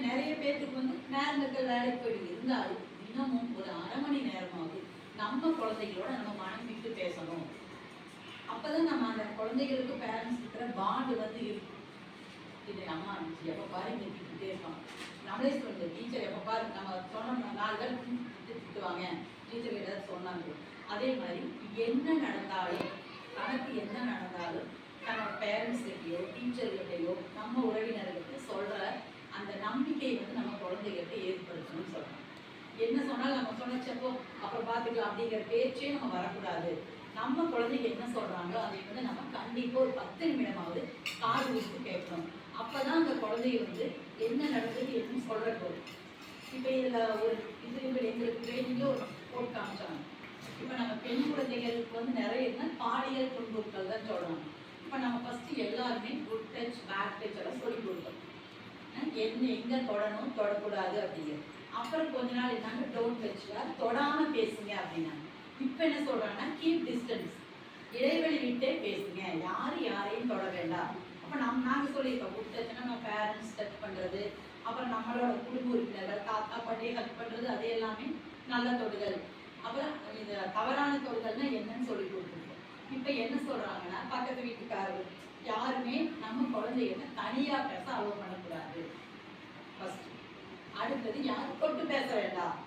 நிறைய பேருக்கு வந்து நேரங்கள் வேலைக்கு போயிட்டு இருந்தாலும் தினமும் ஒரு அரை மணி நேரமாவது நம்ம குழந்தைகளோட நம்ம மனம் விட்டு பேசணும். அப்பதான் நம்ம அந்த குழந்தைகளுக்கு பேரண்ட்ஸ் இருக்கிற பாண்டு வந்து இருக்கும். இது அம்மா இருந்துச்சு எப்போ பாரு இங்கே திட்டுட்டே இருப்பாங்க. நம்மளே சொல்லுங்க டீச்சர் எப்போ பாரு நம்ம சொன்னோம்னா 4 பேர் திட்டுவாங்க, டீச்சர் ஏதாவது சொன்னாங்க. அதே மாதிரி என்ன நடந்தாலும் தனக்கு என்ன நடந்தாலும் நம்ம பேரண்ட்ஸ் கிட்டேயோ டீச்சர்கிட்டையோ நம்ம உறவினர்கிட்ட சொல்ற அந்த நம்பிக்கை வந்து நம்ம குழந்தைகிட்ட ஏற்படுத்தணும்னு சொல்றோம். என்ன சொன்னாலும் நம்ம சொன்னச்சப்போ அப்புறம் பார்த்துக்கலாம் அப்படிங்கிற பேச்சே நம்ம வரக்கூடாது. நம்ம குழந்தைங்க என்ன சொல்றாங்களோ அதை வந்து நம்ம கண்டிப்பா ஒரு 10 நிமிடமாவது காது விட்டு கேட்கணும். அப்பதான் அந்த குழந்தைய வந்து என்ன நடந்தது என்ன சொல்றது. இப்போ இதுல ஒரு இது எங்களுக்கு ட்ரைனிங்ல ஒரு போட் காமிச்சாங்க. இப்போ நம்ம பெண் குழந்தைகளுக்கு வந்து நிறைய என்ன பாலியல் துன்புறுத்தல் தான் சொல்றாங்க. இப்போ நம்ம ஃபர்ஸ்ட் எல்லாருமே குட் டச் பேட் டச் எல்லாம் சொல்லி கொடுத்தோம். என்ன எங்க தொடணும் தொடக்கூடாது அப்படிங்கிறது. அப்புறம் கொஞ்ச நாள் என்னங்க டோன்ட் டச்ல தொடாம பேசுங்க அப்படின்னாங்க. இப்போ என்ன சொல்றாங்கன்னா கீப் டிஸ்டன்ஸ், இடைவெளி விட்டே பேசுங்க, யாரையும் தொட வேண்டாம். அப்போ நாங்கள் சொல்லியிருக்கோம் குட் டச்னா நம்ம பேரண்ட்ஸ் டச் பண்ணுறது, அப்புறம் நம்மளோட குடும்ப உறுப்பினர்கள் தாத்தா பாட்டியை ஹக் பண்ணுறது, அது எல்லாமே நல்ல தொடுதல். அப்புறம் இந்த தவறான தொடுதல்னா என்னன்னு சொல்லி கொடுத்துருக்கோம். இப்போ என்ன சொல்றாங்கன்னா பக்கத்து வீட்டுக்காரர்கள் யாருமே நம்ம குழந்தைகளை தனியாக பேச அலோவ் பண்ணக்கூடாது. ஃபர்ஸ்ட் அடுத்தது யாரும் தொட்டு பேச வேண்டாம்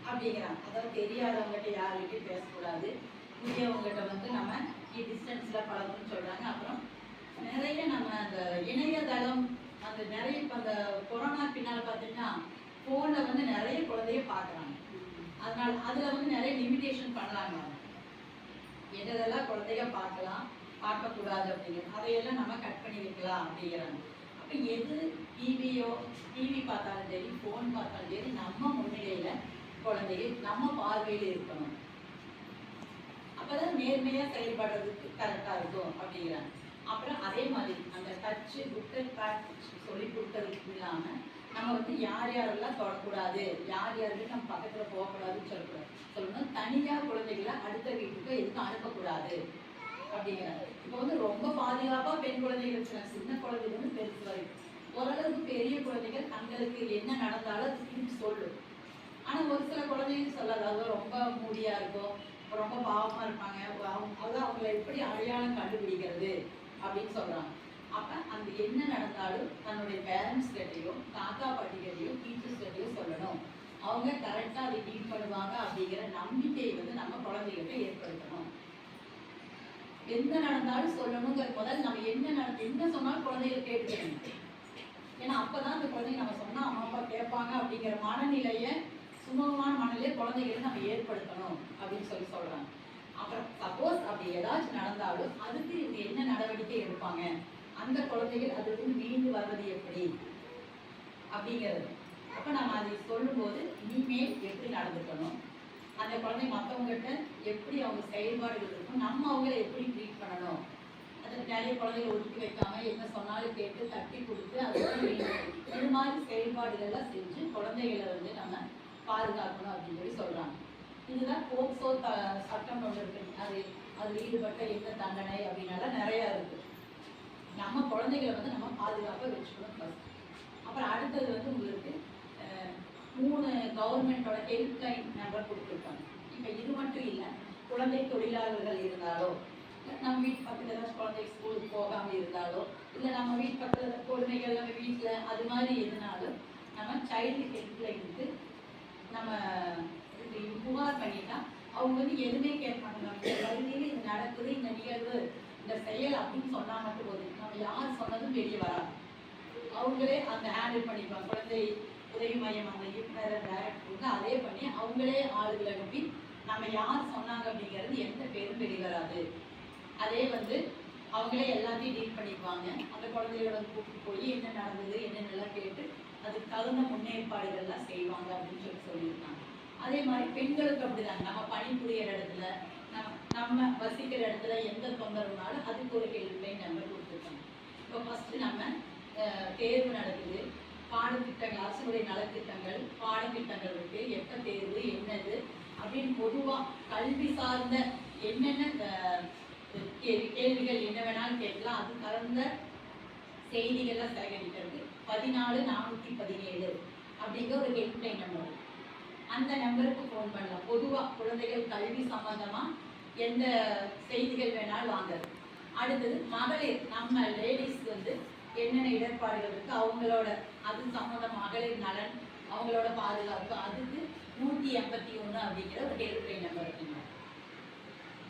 அப்படிங்கிறாங்க. அதாவது தெரியாதவங்ககிட்ட யாருக்கிட்டையும் பேசக்கூடாது. புதியவங்ககிட்ட வந்து நம்ம டிஸ்டன்ஸில் பழகணும்னு சொல்கிறாங்க. அப்புறம் நிறைய நம்ம அந்த இணையதளம் அந்த நிறைய இப்போ அந்த கொரோனா பின்னால் பார்த்தீங்கன்னா ஃபோனில் வந்து நிறைய குழந்தைய பார்க்குறாங்க. அதனால அதில் வந்து நிறைய லிமிட்டேஷன் பண்ணலாங்க. எதெல்லாம் குழந்தைங்க பார்க்கலாம் பார்க்கக்கூடாது அப்படிங்கிறது அதையெல்லாம் நம்ம கட் பண்ணி வைக்கலாம் அப்படிங்கிறாங்க. அப்போ எது டிவி பார்த்தாலும் சரி ஃபோன் பார்த்தாலும் சரி நம்ம முன்னிலையில் குழந்தைகள் நம்ம பார்வையில் இருக்கணும். அப்போதான் நேர்மையாக செயல்படுறதுக்கு கரெக்டாக இருக்கும் அப்படிங்கிறாங்க. அப்புறம் அதே மாதிரி அந்த டச்சு குட் டச் சொல்லி கொடுத்ததுக்கு இல்லாமல் நம்ம வந்து யாரெல்லாம் தொடக்கூடாது, யாருக்கு நம்ம பக்கத்தில் போகக்கூடாதுன்னு சொல்லணும். தனியாக குழந்தைகளை அடுத்த வீட்டுக்கு எதுக்கும் அனுப்பக்கூடாது அப்படிங்கிறாங்க. இப்போ வந்து ரொம்ப பாதுகாப்பாக பெண் குழந்தைகள் சின்ன குழந்தைகள் வந்து பெருசு வரைக்கும் ஓரளவுக்கு பெரிய குழந்தைகள் தங்களுக்கு என்ன நடந்தாலும் அது திருப்பி சொல்லும். ஆனால் ஒரு சில குழந்தைங்க சொல்லாது, அது ரொம்ப மூடியாக இருக்கும், ரொம்ப பாவமாக இருப்பாங்க. அதான் அவங்கள எப்படி அடையாளம் கண்டுபிடிக்கிறது அப்படின்னு சொல்கிறாங்க. அப்போ அந்த என்ன நடந்தாலும் தன்னுடைய பேரண்ட்ஸ் கிட்டையோ தாத்தா பாட்டி கிட்டையோ டீச்சர்ஸ் கிட்டையோ சொல்லணும். அவங்க கரெக்டாக அதை டீல் பண்ணுவாங்க அப்படிங்கிற நம்பிக்கையை வந்து நம்ம குழந்தைகிட்ட ஏற்படுத்தணும். எந்த நடந்தாலும் சொல்லணுங்கிற முதல் நம்ம என்ன சொன்னாலும் குழந்தைகள் கேட்டுக்கணும். ஏன்னா அப்போதான் அந்த குழந்தைங்க நம்ம சொன்னால் அம்மா அப்பா கேட்பாங்க அப்படிங்கிற மனநிலையை சுமூகமான மனநிலையை குழந்தைகளை நம்ம ஏற்படுத்தணும் அப்படின்னு சொல்கிறாங்க. அப்புறம் சப்போஸ் அப்படி ஏதாச்சும் நடந்தாலும் அதுக்கு இவங்க என்ன நடவடிக்கை எடுப்பாங்க, அந்த குழந்தைகள் அதுக்கு மீண்டு வர்றது எப்படி அப்படிங்கிறது. அப்போ நம்ம அதை சொல்லும்போது இனிமேல் எப்படி நடந்துக்கணும், அந்த குழந்தை மற்றவங்ககிட்ட எப்படி அவங்க செயல்பாடுகள் இருக்கும், நம்ம அவங்கள எப்படி ட்ரீட் பண்ணணும். அதுக்கு நிறைய குழந்தைகளை ஒதுக்கி வைக்காம என்ன சொன்னாலும் கேட்டு தட்டி கொடுத்து அதுதான் இது மாதிரி செயல்பாடுகள்லாம் செஞ்சு குழந்தைகளை வந்து நம்ம பாதுகாக்கணும் அப்படின்னு சொல்லி சொல்கிறாங்க. இதுதான் போக்சோ சட்டம் ஒன்று இருக்கு. அதில் ஈடுபட்ட எந்த தண்டனை அப்படின்னால நிறையா இருக்குது. நம்ம குழந்தைகளை வந்து நம்ம பாதுகாப்பாக வச்சுக்கணும் ஃபர்ஸ்ட். அப்புறம் அடுத்தது வந்து உங்களுக்கு 3 கவர்மெண்ட்டோட ஹெல்ப்லைன் நம்பர் கொடுத்துருக்காங்க. இப்போ இது மட்டும் இல்லை, குழந்தை தொழிலாளர்கள் இருந்தாலோ, நம்ம வீட்டு பக்கத்தில் ஏதாச்சும் குழந்தை ஸ்கூலுக்கு போகாமல் இருந்தாலோ, இல்லை நம்ம வீட்டு பக்கத்தில் குழந்தைகள் நம்ம வீட்டில் அது மாதிரி எதுனாலும் நம்ம சைல்டு ஹெல்ப்லைனுக்கு நம்ம புகார் பண்ணிட்டா அவங்க வந்து எதுவுமே கேட்க மாட்டாங்க. இந்த பகுதியில் இது நடக்குது, இந்த நிகழ்வு, இந்த செயல் அப்படின்னு சொன்னால் மட்டும் போதும். நம்ம யார் சொன்னதும் வெளியே வராது, அவங்களே அந்த ஹேண்டில் பண்ணிப்பாங்க. குழந்தை உதவி மையம் அந்த இயக்குனர் டைரக்டருக்கு அதே பண்ணி அவங்களே ஆளுகளை அனுப்பி நம்ம யார் சொன்னாங்க அப்படிங்கிறது எந்த பேரும் வெளிவராது. அதே வந்து அவங்களே எல்லாத்தையும் டீல் பண்ணிக்குவாங்க. அந்த குழந்தைகளை வந்து கூப்பிட்டு போய் என்ன நடந்தது என்னென்னலாம் கேட்டு அதுக்கு தகுந்த முன்னேற்பாடுகள்லாம் செய்வாங்க அப்படின்னு சொல்லியிருக்காங்க. அதே மாதிரி பெண்களுக்கு அப்படிதாங்க. நம்ம பணிபுரியிற இடத்துல நம்ம வசிக்கிற இடத்துல எந்த தொந்தரவுனாலும் அதுக்கு ஒரு ஹெல்ப்லைன் நம்பர் கொடுத்துருக்காங்க. இப்போ ஃபஸ்ட்டு நம்ம தேர்வு நடக்குது, பாடத்திட்டங்கள், அரசுடைய நலத்திட்டங்கள், பாடத்திட்டங்கள் இருக்குது, எப்போ தேர்வு என்னது அப்படின்னு பொதுவாக கல்வி சார்ந்த என்னென்ன கேள்விகள் என்ன வேணாலும் கேட்கலாம். அது கலந்த செய்திகள்லாம் சேகரிக்கிறது 14417 அப்படிங்கிற ஒரு ஹெல்ப்லைன் நம்பர். அந்த நம்பருக்கு ஃபோன் பண்ணலாம். பொதுவாக குழந்தைகள் கல்வி சம்பந்தமா எந்த செய்திகள் வேணாலும் வாங்குறது. அடுத்தது மகளிர், நம்ம லேடிஸ் வந்து என்னென்ன இடர்பாடுகள் இருக்கு அவங்களோட அது சம்மந்தம் மகளிர் நலன், அவங்களோட பாதுகாப்பு, அதுக்கு 181 அப்படிங்கிற ஒரு ஹெல்ப்லைன் நம்பர் இருக்குங்க.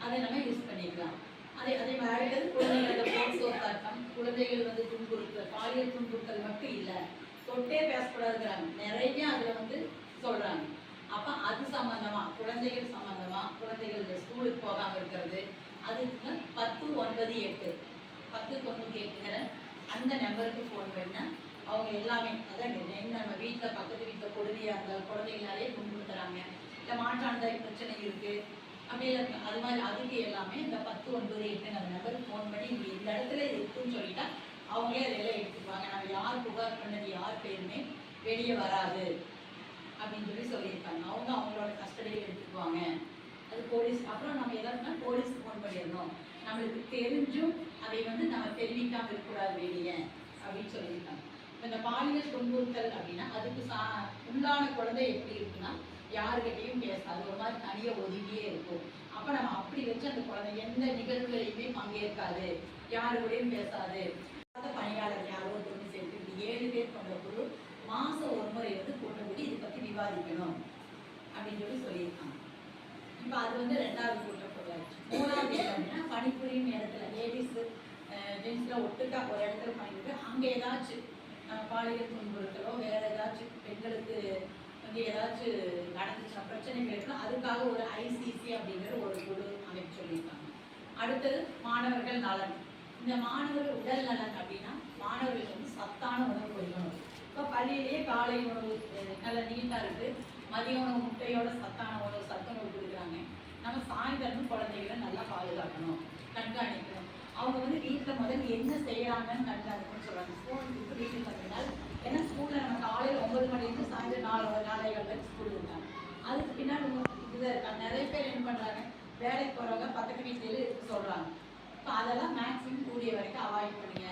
அதை நம்ம யூஸ் பண்ணிக்கலாம். அதே மாதிரி அடுத்தது குழந்தைகளோட போக்சோ சட்டம், குழந்தைகள் வந்து துன்புறுத்தல், பாலியல் துன்புறுத்தல் மட்டும் இல்லை, தொட்டே பேசக்கூடாதுங்கிறாங்க, நிறைய அதில் வந்து சொல்றாங்க. அப்போ அது சம்பந்தமா குழந்தைகள் சம்பந்தமா குழந்தைகள் ஸ்கூலுக்கு போகாமல் இருக்கிறது, அதுக்கு 1098 1098ங்கிற அந்த நம்பருக்கு ஃபோன் பண்ணால் அவங்க எல்லாமே அதான் நம்ம வீட்டில் பக்கத்து வீட்டில் கொடுமையாக இருந்தால் குழந்தைகள் நிறைய துன்புறுத்துறாங்க, இல்லை மாற்றாந்தாய் பிரச்சனை இருக்குது அப்படி இல்லை, அது மாதிரி அதுக்கு எல்லாமே இந்த 1098 அந்த நம்பருக்கு ஃபோன் பண்ணி இங்கே இந்த இடத்துல இருக்குன்னு சொல்லிட்டா அவங்களே அதெல்லாம் எடுத்துக்குவாங்க. நம்ம யார் புகார் பண்ணது யார் பேருமே வெளியே வராது அப்படின்னு சொல்லியிருக்காங்க. அவங்க அவங்களோட கஸ்டடியில் எடுத்துக்குவாங்க. அது போலீஸ். அப்புறம் நம்ம எதாச்சுன்னா போலீஸ்க்கு ஃபோன் பண்ணிடணும், நம்மளுக்கு தெரிஞ்சும் அதை வந்து நம்ம தெரிவிக்காமல் இருக்கக்கூடாது வெளியே அப்படின்னு சொல்லியிருக்காங்க. இப்போ இந்த பாலியல் துன்புறுத்தல் அப்படின்னா அதுக்கு உள்ளான குழந்தை எப்படி இருக்குன்னா யாருக்கிட்டையும் பேசாது, ஒரு மாதிரி தனியாக ஒதுங்கியே இருக்கும். அப்போ நம்ம அப்படி வச்சு அந்த குழந்தை எந்த நிகழ்வுகளையுமே பங்கேற்காது, யாரு கூடயும் பேசாது. பணியாளர் யாரோ ஒன்று சேர்த்து இப்படி 7 பேர் கொண்ட குழு மாதம் ஒரு முறை வந்து கூட்டம் கூடி இதை பற்றி விவாதிக்கணும் அப்படின்னு சொல்லியிருக்காங்க. இப்போ அது வந்து 2வது கூட்டம் போடாச்சு. 3வது அப்படின்னா பணிபுரியும் இடத்துல லேடிஸு ஜென்ஸில் ஒட்டுக்கா ஒரு இடத்துல பண்ணிட்டு அங்கே ஏதாச்சும் பாலியல் துன்புறுத்தலோ வேறு ஏதாச்சும் பெண்களுக்கு வந்து ஏதாச்சும் நடந்துச்சுன்னா பிரச்சனைகள் இருக்குன்னா அதுக்காக ஒரு ICC அப்படிங்கிற ஒரு குழு அமைப்பு சொல்லியிருக்காங்க. அடுத்தது மாணவர்கள் நலன். இந்த மாணவர்கள் உடல் நலன் அப்படின்னா மாணவர்களுக்கு வந்து சத்தான உணவு கொடுக்கணும். இப்போ பள்ளியிலேயே காலை உணவு நல்ல நீட்டாக இருக்குது, மதிய உணவு முட்டையோட சத்தான உணவு சத்துணவு கொடுக்குறாங்க. நம்ம சாயந்தரம் குழந்தைகளை நல்லா பாதுகாக்கணும், கண்காணிக்கணும். அவங்க வந்து வீட்டில் முதல்ல என்ன செய்கிறாங்கன்னு கண்காணிக்கணும்னு சொல்கிறாங்க. ஸ்கூலுக்கு வீட்டில் பார்த்தீங்கன்னா ஏன்னா ஸ்கூலில் நம்ம காலையில் 9 மணிலேருந்து சாயந்தரம் 4 வரைக்கும் ஸ்கூல் இருக்காங்க. அதுக்கு பின்னாடி இதாக இருக்காங்க. நிறைய பேர் என்ன பண்ணுறாங்க, வேலைக்கு போகிறவங்க பக்கத்து வீட்டிலே இருக்க சொல்கிறாங்க. இப்போ அதெல்லாம் மேக்ஸிமம் கூடிய வரைக்கும் அவாய்ட் பண்ணுங்க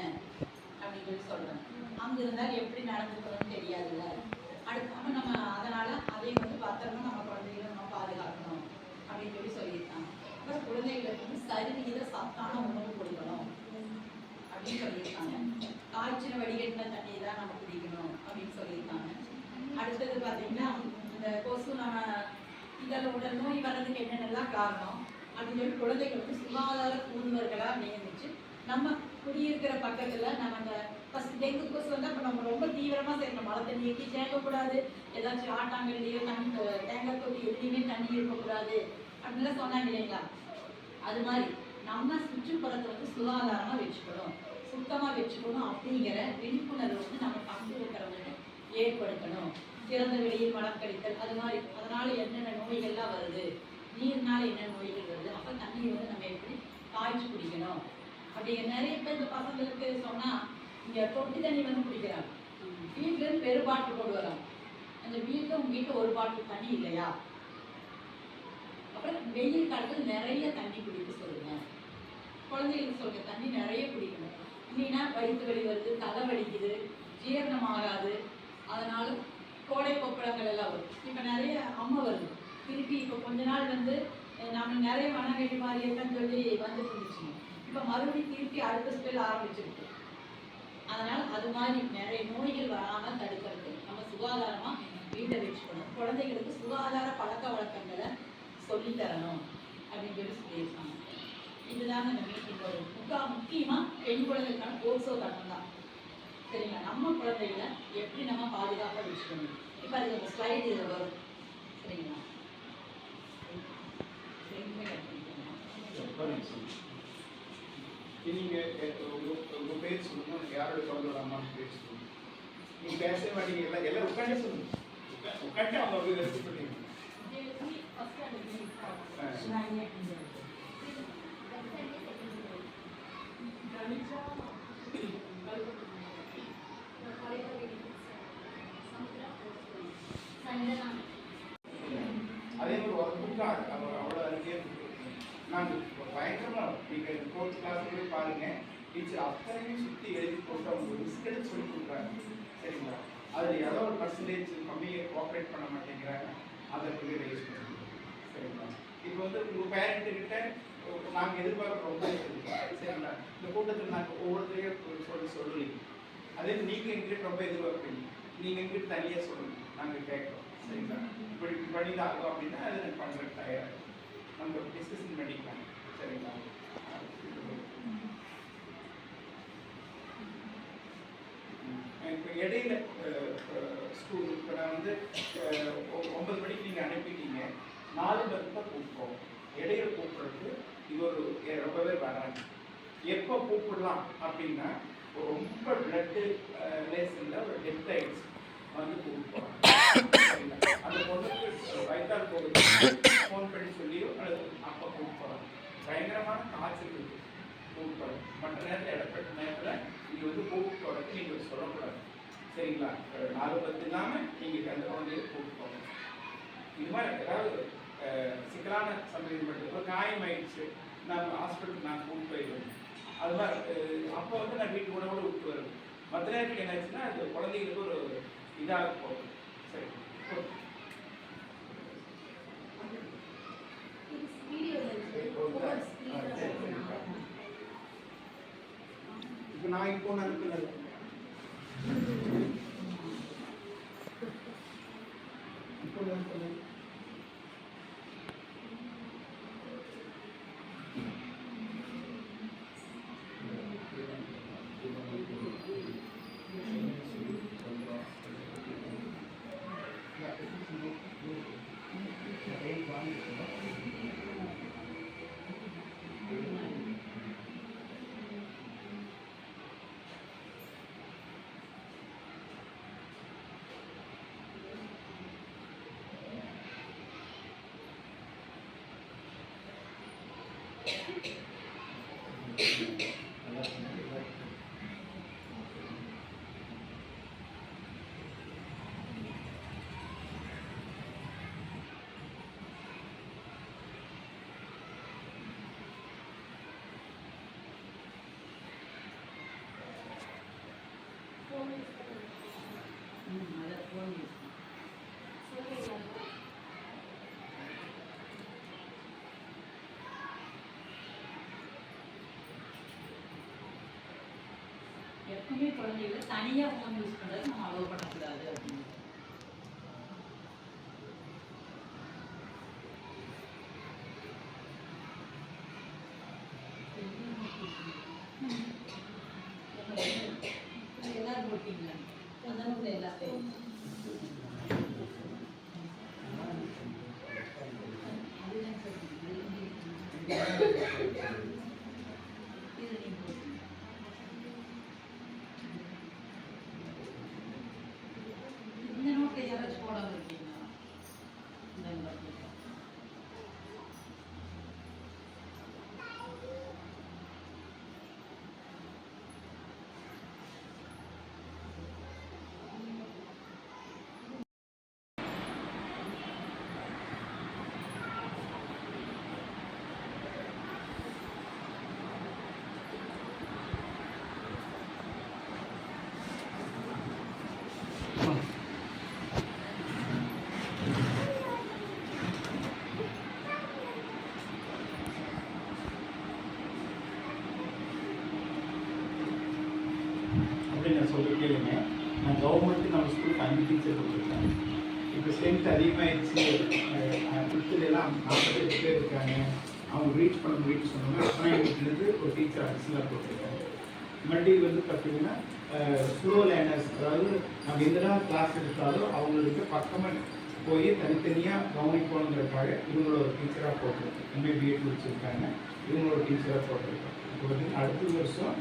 அப்படின்னு சொல்கிறாங்க. அங்கே இருந்தாலும் எப்படி நடந்துக்கணும்னு தெரியாதுல்ல. அடுத்து நம்ம அதனால் அதையும் வந்து பத்திரமா நம்ம குழந்தைகளை நம்ம பாதுகாக்கணும் அப்படின்னு சொல்லியிருக்காங்க. அப்புறம் குழந்தைகளுக்கு வந்து சரிவிகித சத்தான உணவு கொடுக்கணும் அப்படின்னு சொல்லியிருக்காங்க. காய்ச்சின வடிகட்டின தண்ணி தான் நம்ம குடிக்கணும் அப்படின்னு சொல்லியிருக்காங்க. அடுத்தது பார்த்தீங்கன்னா இந்த கொசு நம்ம இதெல்லாம் உடல் நோய் வர்றதுக்கு என்னென்னலாம் காரணம் அப்படின்னு சொல்லி குழந்தைகளுக்கு சுகாதார தூதுவர்களாக நியமிச்சு நம்ம குடியிருக்கிற பக்கத்தில் நம்ம அந்த ஃபஸ்ட் டெங்கு கொசு வந்து அப்போ நம்ம ரொம்ப தீவிரமாக செய்யணும். மழை தண்ணி எட்டி தேங்கக்கூடாது, ஏதாச்சும் ஆட்டாங்கல்லையோ தண்ணி தேங்காய் தொட்டி எதுலேயுமே தண்ணி இருக்கக்கூடாது அப்படின்லாம் சொன்னாங்க இல்லைங்களா. அது மாதிரி நம்ம சுற்றுப்புறத்தை வந்து சுகாதாரமாக வச்சுக்கணும், சுத்தமாக வச்சுக்கணும் அப்படிங்கிற விழிப்புணர்வு வந்து நம்ம பங்கு இருக்கிறவங்க ஏற்படுத்தணும். திறந்த வெளியில் மலம் கழித்தல் அது மாதிரி அதனால் என்னென்ன நோய்கள்லாம் வருது, நீர்னால என்ன நோய்கள் வருது, அப்போ தண்ணியை வந்து நம்ம எப்படி காய்ச்சி குடிக்கணும் அப்படிங்கிற நிறைய பேர் இந்த பசங்களுக்கு சொன்னால் இங்கே தொட்டி தண்ணி வந்து குடிக்கிறாங்க. வீட்டிலேருந்து பெரு பாட்டில் கொண்டு வராங்க. அந்த உங்கள் வீட்டில் ஒரு பாட்டில் தண்ணி இல்லையா, அப்புறம் வெயில் காலத்தில் நிறைய தண்ணி குடிக்க சொல்லுங்க. குழந்தைகளுக்கு சொல்லுங்க தண்ணி நிறைய குடிக்கணும். இல்லைன்னா வயிற்று வலி வருது, தலை வலிக்குது, ஜீரணம் ஆகாது, அதனால கோடை கொப்பளங்கள் எல்லாம் வரும். இப்போ நிறைய அம்மை வருது திருப்பி. இப்போ கொஞ்ச நாள் வந்து நம்ம நிறைய மனவெளி மாதிரி இருக்குன்னு சொல்லி வந்துட்டு இருந்துச்சுங்க. இப்போ மறுபடியும் திருப்பி அடுத்த ஸ்பெல் ஆரம்பிச்சிருக்கு. அதனால் அது மாதிரி நிறைய நோய்கள் வராமல் தடுக்கிறதுக்கு நம்ம சுகாதாரமாக வீட்டை வச்சுக்கணும். குழந்தைகளுக்கு சுகாதார பழக்க வழக்கங்களை சொல்லித்தரணும் அப்படின்னு சொல்லியிருக்காங்க. இதுதாங்க இந்த மீட்டிங்கோட முக்கியமாக பெண் குழந்தைகளுக்கான போக்சோ சட்டம் தான். சரிங்களா, நம்ம குழந்தைகளை எப்படி நம்ம பாதுகாப்பாக வச்சுக்கணும். இப்போ அது ஒரு ஸ்லைடு இதில் வரும். சரிங்களா, உங்கள் பேர் சொல்லுங்க, யாரோட குழந்தையோட அம்மா பேர் சொல்லுங்க. நீங்கள் பேசவே மாட்டீங்க, எல்லாம் உட்காண்டே சொல்லுங்க. உட்காந்து அவங்க வந்து ரெஸ்ட் பண்ணிடுங்க. அதே மாதிரி ஒரு புக்காக அவ்வளோ அருகே நாங்கள் பயங்கரமாக நீங்கள் 4th கிளாஸ் போய் பாருங்கள், டீச்சர் அத்தனையும் சுற்றி எழுதி போட்டு அவங்க ரிஸ்க் எடுத்து சொல்லி கொடுக்குறாங்க. சரிங்களா, அதில் ஏதோ ஒரு பர்சன்டேஜ் கம்மியை கோஆப்ரேட் பண்ண மாட்டேங்கிறாங்க, அதை போய் ரைஸ் பண்ணுங்க. சரிங்களா? இப்போ வந்து உங்கள் பேரண்ட்டுக்கிட்ட நாங்கள் எதிர்பார்க்குற ரொம்ப இருக்குது. சரிங்களா? இந்த கூட்டத்தில் நாங்கள் ஒவ்வொருத்தரையும் சொல்லுவீங்க. அதே நீங்கள் எங்கிட்ட ரொம்ப எதிர்பார்ப்பீங்க, நீங்கள் எங்கிட்ட தனியாக சொல்லுங்கள், நாங்கள் கேட்குறோம். சரிங்களா? இப்படி பண்ணி தான் ஆகும் அப்படின்னா அதை நான் பண்ணுறேன் தயாராக நம்ம டிஸ்கஷன் பண்ணிக்கலாம். சரிங்களா? இப்போ இடையில ஸ்கூல் இப்போ நான் வந்து 9 மணிக்கு நீங்கள் அனுப்பிட்டீங்க, 4 மணிக்கு தான் கூப்பிடுவோம். இடையில கூப்பிடுறது இது ஒரு ரொம்ப பேர் வராங்க. எப்போ கூப்பிடலாம் அப்படின்னா ரொம்ப பிளட்டு ரிலேஷனில் ஒரு டெத் ஆயிடுச்சு வந்து கூப்பிடுவாங்க. அந்த பொண்ணுக்கு வயிற்றால் போகுது ஃபோன் பண்ணி சொல்லியோ அல்லது அப்போ கூப்பிடுறாங்க. பயங்கரமான காய்ச்சல் இருக்குது கூப்பிடுறோம். மற்ற நேரத்தில் இடப்பட்ட நேரத்தில் நீங்கள் வந்து கூப்பிட்டு போகிறதுக்கு நீங்கள் சொல்லக்கூடாது. சரிங்களா? 4:10 இல்லாமல் நீங்கள் அந்த குழந்தைய கூப்பிட்டு போகணும். இது மாதிரி ஏதாவது சிக்கலான சமயம் மட்டும் ஒரு காயம் ஆயிடுச்சு, நான் ஹாஸ்பிட்டலுக்கு நான் கூப்பிட்டு போயிடுவேன். அது மாதிரி அப்போ வந்து நான் வீட்டு உணவோடு விட்டு வருவேன். மற்ற நேரத்துக்கு என்னாச்சுன்னா அது குழந்தைங்களுக்கு ஒரு இதாக போகும். சரி, இப்போ நான் இப்போ அனுப்பினது இப்போ அனுப்பினது எப்பவுமே குழந்தைகளை தனியாக ஃபோன் யூஸ் பண்ணுறது நம்ம அலோவ் பண்ணக்கூடாது அப்படின்னு. எல்லாரும் போட்டீங்களா? அந்த எல்லாத்தையும் யாராச்சும் போடாமல் இருக்கீங்களா? நான் சொல்லிட்டே இல்லைங்க. நான் கவர்மெண்ட்டு நம்ம ஸ்கூலுக்கு 5 டீச்சர் கொடுத்துருக்கேன். இப்போ ஸ்ட்ரென்த் அதிகமாகிடுச்சு, 5th 48 பேர் இருக்காங்க, அவங்க ரீச் பண்ண முடியும்னு சொன்னோம்னா அப்போனா ஒரு டீச்சர் அடிஷனலாக போட்டிருக்காங்க. மறுபடியும் வந்து பார்த்தீங்கன்னா ஸ்லோ லேர்னர்ஸ், அதாவது நம்ம எந்தெல்லாம் கிளாஸ் எடுத்தாலும் அவங்களுக்கு பக்கமாக போய் தனித்தனியாக கவனிக்கணுங்கிறதுக்காக இவங்களோட ஒரு டீச்சராக போட்டிருக்கோம். எம்ஏ பிஎட் முடிச்சிருக்காங்க, இவங்களோட டீச்சராக போட்டிருக்கோம். இப்போ வந்து அடுத்த வருஷம்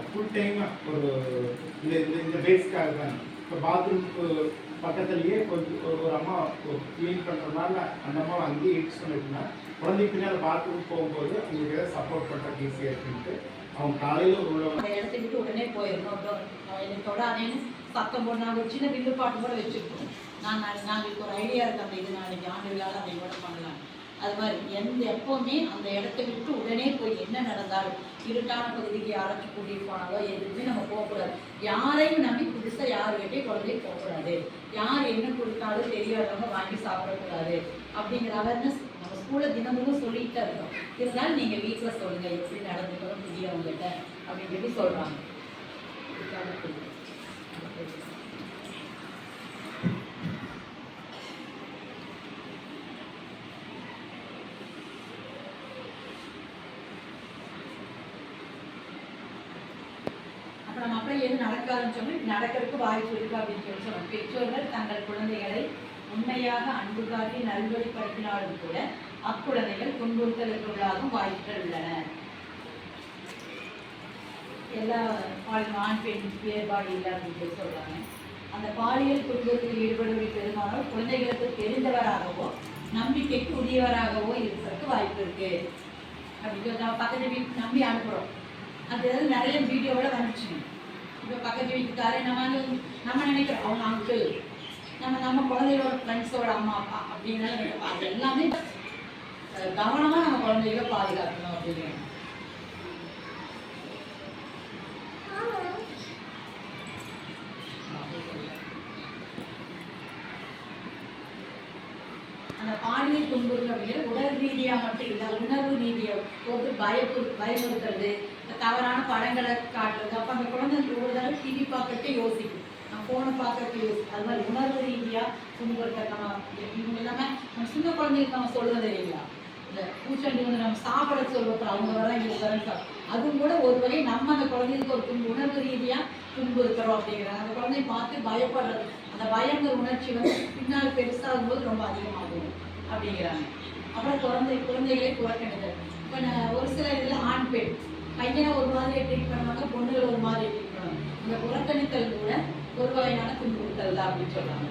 ஃபுல் டைமாக ஒரு இந்த பேஸ்க்காக தான். இப்போ பாத்ரூமுக்கு பக்கத்துலேயே கொஞ்சம் ஒரு அம்மா க்ளீன் பண்ணுறதுனால அந்த அம்மா அங்கேயே யூஸ் பண்ணிட்டுனா குழந்தைக்கு பின்னால் பாத்ரூம் போகும்போது அவங்களுக்கு ஏதாவது சப்போர்ட் பண்ணுறதுக்கு ஈஸியாக இருக்குன்ட்டு அவங்க காலையில் ஒரு அந்த இடத்த விட்டு உடனே போயிடணும். என்னை தொடாதேன்னு சத்தம் போட்டு நாங்கள் ஒரு சின்ன வில்லு பாட்டு கூட வச்சுருக்கோம். நாங்களுக்கு ஒரு ஐடியா இருக்குது. அப்படி இது நாளைக்கு ஆண்டு விழாவில் அதை கூட பண்ணலாம். அது மாதிரி எப்பவுமே அந்த இடத்த விட்டு உடனே போய் என்ன நடந்தாலும் இருட்டான பகுதிக்கு யாராச்சும் கூட்டிட்டு போனாலோ எதுவுமே நம்ம போகக்கூடாது. யாரையும் நம்பி புதுசாக யாருக்கிட்டையும் குழந்தைய போகக்கூடாது. யார் என்ன கொடுத்தாலும் தெரியாதவங்க வாங்கி சாப்பிடக்கூடாது அப்படிங்கிற அவேர்னஸ் நம்ம ஸ்கூலில் தினமும் சொல்லிட்டு தான் இருக்கோம். இருந்தாலும் நீங்கள் வீட்டில் சொல்லுங்கள் எப்படி நடந்துக்கணும் புதியவங்ககிட்ட அப்படின்னு சொல்லி சொல்கிறாங்க. அப்புறம் நம்ம அப்படியே எது நடக்காதுன்னு சொல்லி நடக்கிறதுக்கு வாய்ப்பு இருக்கு அப்படின்னு சொல்லி சொல்லுவோம். பெற்றோர்கள் தங்கள் குழந்தைகளை உண்மையாக அன்பு காட்டி நல்வழிப்படுத்தினாலும் கூட அக்குழந்தைகள் துன்புறுத்தலுக்கு உள்ளாகும் வாய்ப்புகள் உள்ளன. எல்லா ஆண் பெண் வேறுபாடு இல்லை அப்படின்னு சொல்லி சொல்றாங்க. அந்த பாலியல் துன்புறுத்தலில் ஈடுபடுவதை பெரும்பாலும் குழந்தைகளுக்கு தெரிந்தவராகவோ நம்பிக்கைக்கு உரியவராகவோ இருக்கிறதுக்கு வாய்ப்பு இருக்கு அப்படின்னு நம்ம பக்கத்து வீட்டு நம்பி அனுப்புறோம். அது நிறைய வீடியோவோட வந்துச்சு. இப்போ பக்கத்து வீட்டுக்காரே நம்ம நினைக்கிறோம் அவங்க அங்கிள் நம்ம குழந்தைகளோட ஃப்ரெண்ட்ஸோட அம்மா அப்பா அப்படின்னு நினைக்கிறோம். அது எல்லாமே கவனமாக நம்ம குழந்தைகளை பாதுகாக்கணும் அப்படிங்கிறோம். அந்த பாலியல் துன்புறுத்தல் அப்படிங்கிறது உடல் ரீதியாக மட்டும் இல்லை, உணர்வு ரீதியாக போட்டு பயமுறுத்துறது, தவறான படங்களை காட்டுறது. அப்போ அந்த குழந்தை ஒரு தடவை டிவி பார்க்கறதே யோசிக்கும், நான் ஃபோனை பார்க்கறதுக்கு யோசிக்கும். அது மாதிரி உணர்வு ரீதியாக துன்புறுத்தல் நம்ம இவங்க இல்லாமல் நம்ம சின்ன குழந்தைங்களுக்கு நம்ம சொல்லுவது இல்லைங்களா, இந்த பூச்சண்டி நம்ம சாப்பிட சொல்லுவோம், அவங்க வர இங்கே வரேன் அதுவும் கூட ஒரு வகை நம்ம அந்த குழந்தைங்களுக்கு ஒரு உணர்வு ரீதியாக துன்புறுத்துறோம் அப்படிங்கிறாங்க. அந்த குழந்தைய பார்த்து பயப்படுறது, அந்த பயங்கிற உணர்ச்சி பின்னால் பெருசாகும் போது ரொம்ப அதிகமாகும் அப்படிங்கிறாங்க. அப்புறம் குழந்தைகளை புறக்கணிதல். இப்போ ஒரு சில இதில் ஆண் பெண் பையனை ஒரு மாதிரி ட்ரீட் பண்ணுவாங்க, பொண்ணுகளை ஒரு மாதிரி ட்ரீட் பண்ணுவாங்க. இந்த புறக்கணித்தல் கூட ஒரு வகையான துன்புறுத்தல் தான் அப்படின்னு சொல்றாங்க.